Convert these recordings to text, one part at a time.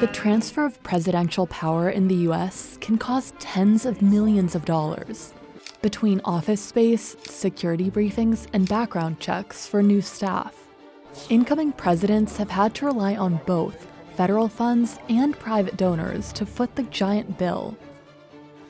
The transfer of presidential power in the US can cost tens of millions of dollars. Between office space, security briefings, and background checks for new staff, incoming presidents have had to rely on both federal funds and private donors to foot the giant bill.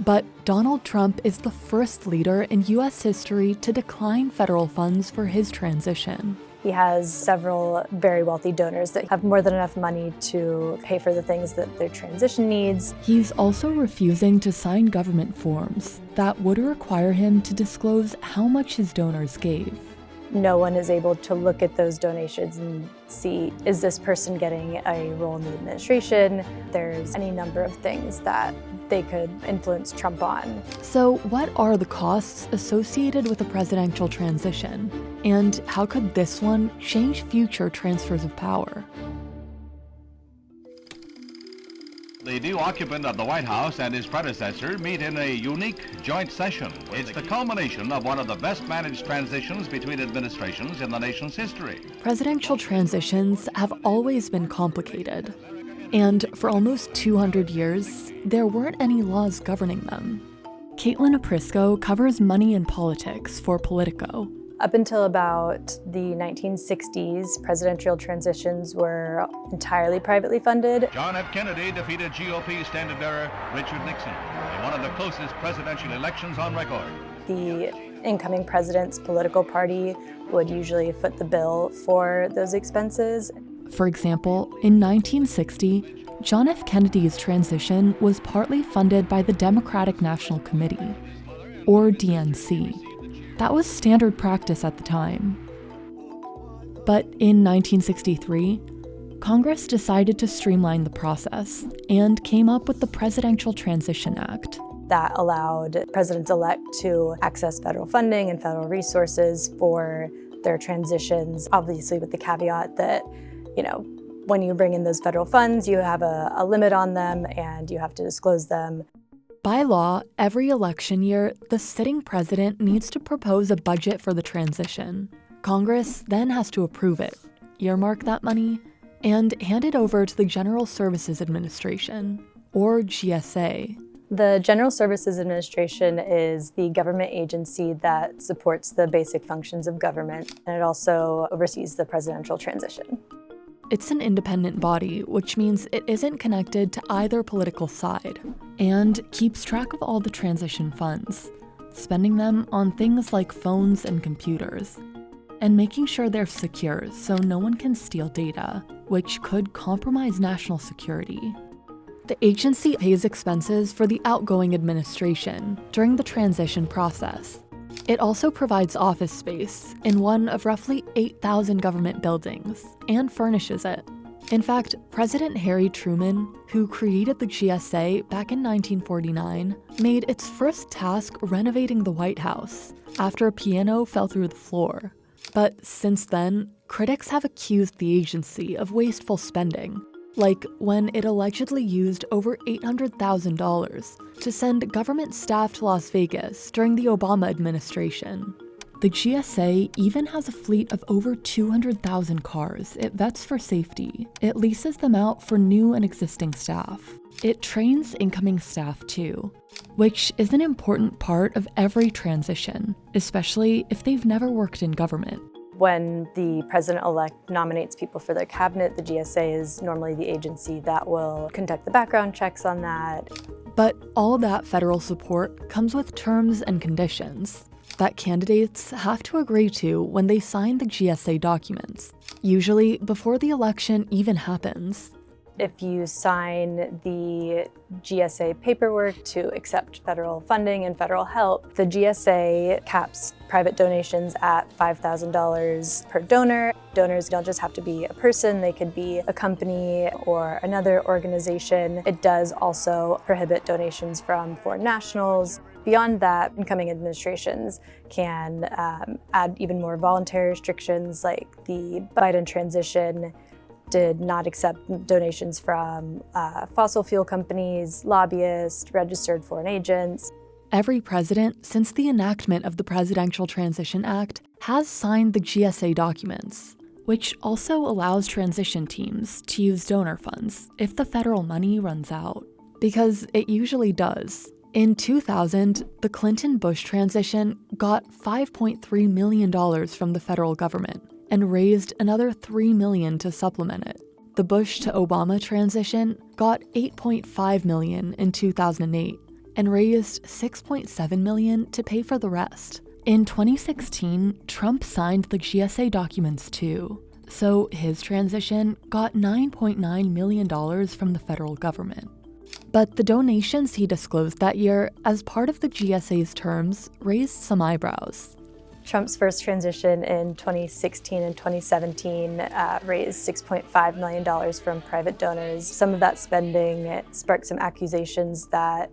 But Donald Trump is the first leader in US history to decline federal funds for his transition. He has several very wealthy donors that have more than enough money to pay for the things that their transition needs. He's also refusing to sign government forms that would require him to disclose how much his donors gave. No one is able to look at those donations and see, is this person getting a role in the administration? There's any number of things that they could influence Trump on. So what are the costs associated with a presidential transition? And how could this one change future transfers of power? The new occupant of the White House and his predecessor meet in a unique joint session. It's the culmination of one of the best-managed transitions between administrations in the nation's history. Presidential transitions have always been complicated. And for almost 200 years, there weren't any laws governing them. Caitlin Aprisco covers money and politics for Politico. Up until about the 1960s, presidential transitions were entirely privately funded. John F. Kennedy defeated GOP standard-bearer Richard Nixon in one of the closest presidential elections on record. The incoming president's political party would usually foot the bill for those expenses. For example, in 1960, John F. Kennedy's transition was partly funded by the Democratic National Committee, or DNC. That was standard practice at the time. But in 1963, Congress decided to streamline the process and came up with the Presidential Transition Act. That allowed presidents-elect to access federal funding and federal resources for their transitions, obviously with the caveat that, when you bring in those federal funds, you have a limit on them and you have to disclose them. By law, every election year, the sitting president needs to propose a budget for the transition. Congress then has to approve it, earmark that money, and hand it over to the General Services Administration, or GSA. The General Services Administration is the government agency that supports the basic functions of government, and it also oversees the presidential transition. It's an independent body, which means it isn't connected to either political side, and keeps track of all the transition funds, spending them on things like phones and computers, and making sure they're secure so no one can steal data, which could compromise national security. The agency pays expenses for the outgoing administration during the transition process. It also provides office space in one of roughly 8,000 government buildings and furnishes it. In fact, President Harry Truman, who created the GSA back in 1949, made its first task renovating the White House after a piano fell through the floor. But since then, critics have accused the agency of wasteful spending, like when it allegedly used over $800,000 to send government staff to Las Vegas during the Obama administration. The GSA even has a fleet of over 200,000 cars it vets for safety. It leases them out for new and existing staff. It trains incoming staff too, which is an important part of every transition, especially if they've never worked in government. When the president-elect nominates people for their cabinet, the GSA is normally the agency that will conduct the background checks on that. But all that federal support comes with terms and conditions that candidates have to agree to when they sign the GSA documents, usually before the election even happens. If you sign the GSA paperwork to accept federal funding and federal help, the GSA caps private donations at $5,000 per donor. Donors don't just have to be a person, they could be a company or another organization. It does also prohibit donations from foreign nationals. Beyond that, incoming administrations can add even more voluntary restrictions, like the Biden transition did not accept donations from fossil fuel companies, lobbyists, registered foreign agents. Every president, since the enactment of the Presidential Transition Act, has signed the GSA documents, which also allows transition teams to use donor funds if the federal money runs out. Because it usually does. In 2000, the Clinton-Bush transition got $5.3 million from the federal government and raised another $3 million to supplement it. The Bush to Obama transition got $8.5 million in 2008 and raised $6.7 million to pay for the rest. In 2016, Trump signed the GSA documents too, so his transition got $9.9 million from the federal government. But the donations he disclosed that year as part of the GSA's terms raised some eyebrows. Trump's first transition in 2016 and 2017 raised $6.5 million from private donors. Some of that spending sparked some accusations that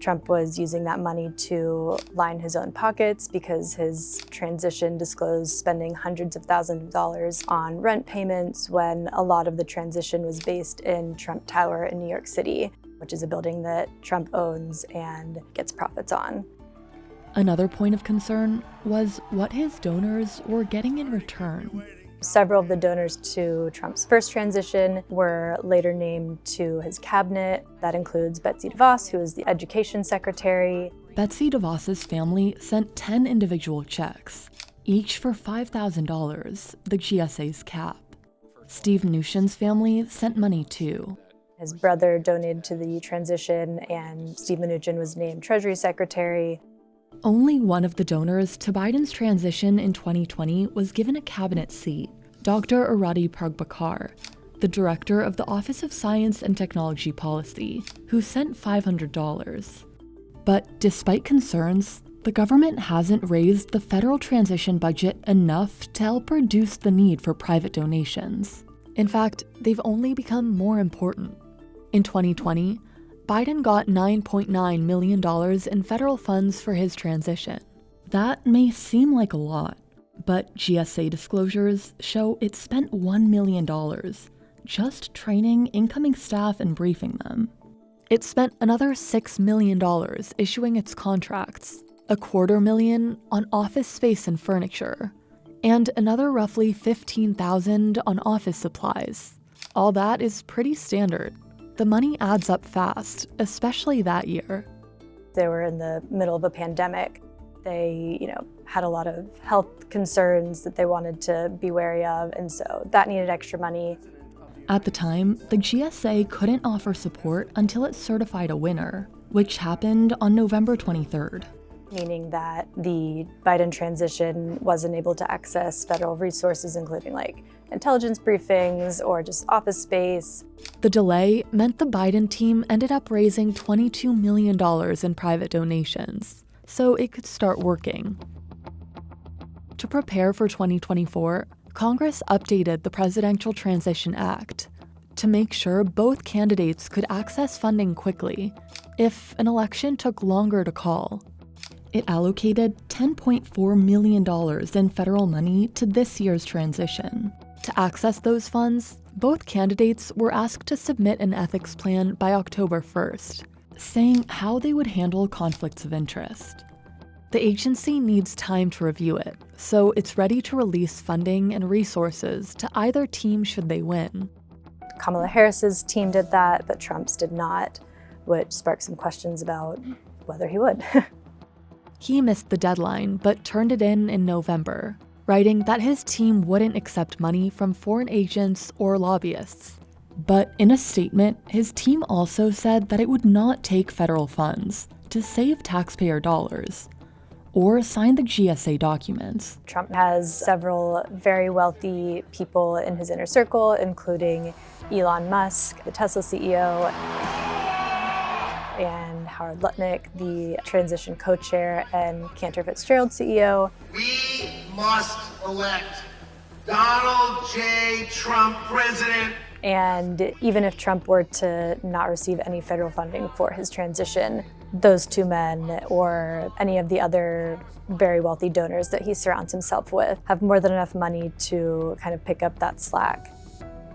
Trump was using that money to line his own pockets because his transition disclosed spending hundreds of thousands of dollars on rent payments when a lot of the transition was based in Trump Tower in New York City, which is a building that Trump owns and gets profits on. Another point of concern was what his donors were getting in return. Several of the donors to Trump's first transition were later named to his cabinet. That includes Betsy DeVos, who is the education secretary. Betsy DeVos's family sent 10 individual checks, each for $5,000, the GSA's cap. Steve Mnuchin's family sent money too. His brother donated to the transition, and Steve Mnuchin was named Treasury Secretary. Only one of the donors to Biden's transition in 2020 was given a cabinet seat, Dr. Arati Pragbakar, the director of the Office of Science and Technology Policy, who sent $500. But despite concerns, the government hasn't raised the federal transition budget enough to help reduce the need for private donations. In fact, they've only become more important. In 2020, Biden got $9.9 million in federal funds for his transition. That may seem like a lot, but GSA disclosures show it spent $1 million just training incoming staff and briefing them. It spent another $6 million issuing its contracts, $250,000 on office space and furniture, and another roughly $15,000 on office supplies. All that is pretty standard. The money adds up fast, especially that year. They were in the middle of a pandemic. They, had a lot of health concerns that they wanted to be wary of, and so that needed extra money. At the time, the GSA couldn't offer support until it certified a winner, which happened on November 23rd. Meaning that the Biden transition wasn't able to access federal resources, including intelligence briefings or just office space. The delay meant the Biden team ended up raising $22 million in private donations, so it could start working. To prepare for 2024, Congress updated the Presidential Transition Act to make sure both candidates could access funding quickly if an election took longer to call. It allocated $10.4 million in federal money to this year's transition. To access those funds, both candidates were asked to submit an ethics plan by October 1st, saying how they would handle conflicts of interest. The agency needs time to review it, so it's ready to release funding and resources to either team should they win. Kamala Harris's team did that, but Trump's did not, which sparked some questions about whether he would. He missed the deadline, but turned it in November, writing that his team wouldn't accept money from foreign agents or lobbyists. But in a statement, his team also said that it would not take federal funds to save taxpayer dollars or sign the GSA documents. Trump has several very wealthy people in his inner circle, including Elon Musk, the Tesla CEO, and Howard Lutnick, the transition co-chair, and Cantor Fitzgerald CEO. We must elect Donald J. Trump president. And even if Trump were to not receive any federal funding for his transition, those two men or any of the other very wealthy donors that he surrounds himself with have more than enough money to kind of pick up that slack.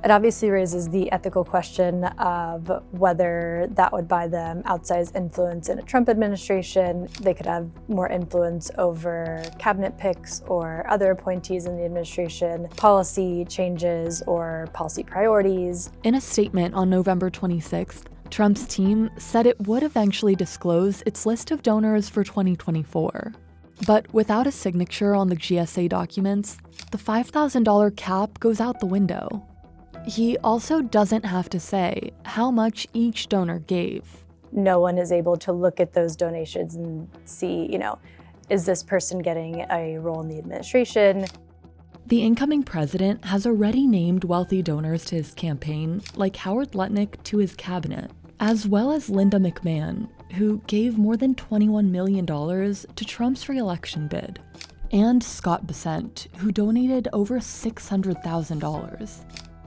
It obviously raises the ethical question of whether that would buy them outsized influence in a Trump administration. They could have more influence over cabinet picks or other appointees in the administration, policy changes or policy priorities. In a statement on November 26th, Trump's team said it would eventually disclose its list of donors for 2024. But without a signature on the GSA documents, the $5,000 cap goes out the window. He also doesn't have to say how much each donor gave. No one is able to look at those donations and see, is this person getting a role in the administration? The incoming president has already named wealthy donors to his campaign, like Howard Lutnick to his cabinet, as well as Linda McMahon, who gave more than $21 million to Trump's re-election bid, and Scott Bessent, who donated over $600,000.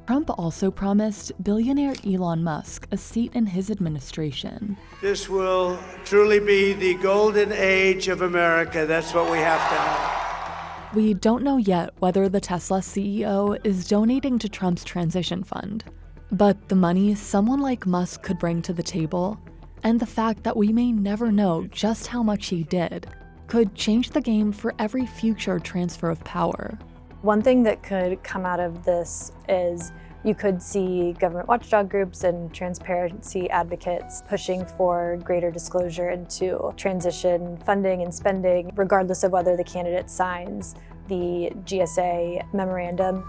Trump also promised billionaire Elon Musk a seat in his administration. This will truly be the golden age of America. That's what we have to have. We don't know yet whether the Tesla CEO is donating to Trump's transition fund, but the money someone like Musk could bring to the table, and the fact that we may never know just how much he did, could change the game for every future transfer of power. One thing that could come out of this is you could see government watchdog groups and transparency advocates pushing for greater disclosure into transition funding and spending, regardless of whether the candidate signs the GSA memorandum.